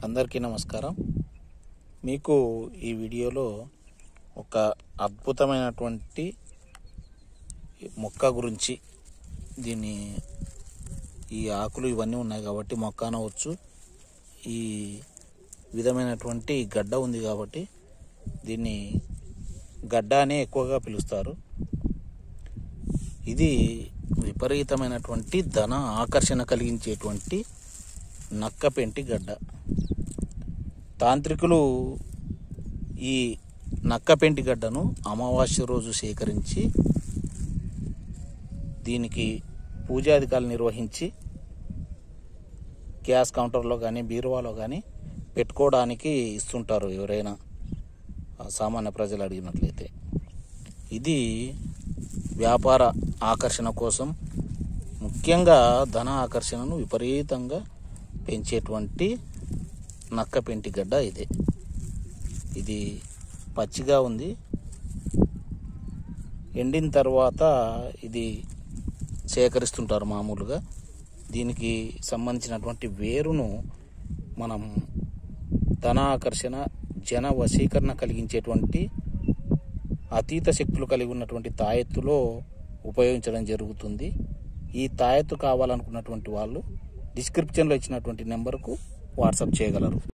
అందరికీ నమస్కారం. మీకు ఈ వీడియోలో ఒక అద్భుతమైనటువంటి మొక్క గురించి, దీన్ని ఈ ఆకులు ఇవన్నీ ఉన్నాయి కాబట్టి మొక్క అనవచ్చు. ఈ విధమైనటువంటి గడ్డ ఉంది కాబట్టి దీన్ని గడ్డ అనే ఎక్కువగా పిలుస్తారు. ఇది విపరీతమైనటువంటి ధన ఆకర్షణ కలిగించేటువంటి నక్కపెంటి గడ్డ. తాంత్రికులు ఈ నక్కపెంటి గడ్డను అమావాస్య రోజు సేకరించి దీనికి పూజాధికారులు నిర్వహించి గ్యాస్ కౌంటర్లో కానీ బీరువాలో కానీ పెట్టుకోవడానికి ఇస్తుంటారు ఎవరైనా సామాన్య ప్రజలు అడిగినట్లయితే. ఇది వ్యాపార ఆకర్షణ కోసం, ముఖ్యంగా ధన ఆకర్షణను విపరీతంగా పెంచేటువంటి నక్కపెంటి గడ్డ ఇదే. ఇది పచ్చిగా ఉంది. ఎండిన తర్వాత ఇది సేకరిస్తుంటారు మామూలుగా. దీనికి సంబంధించినటువంటి వేరును మనం ధన ఆకర్షణ, జన వశీకరణ కలిగించేటువంటి అతీత శక్తులు కలిగి ఉన్నటువంటి తాయెత్తులో ఉపయోగించడం జరుగుతుంది. ఈ తాయెత్తు కావాలనుకున్నటువంటి వాళ్ళు డిస్క్రిప్షన్లో ఇచ్చినటువంటి నెంబర్కు వాట్సాప్ చేయగలరు.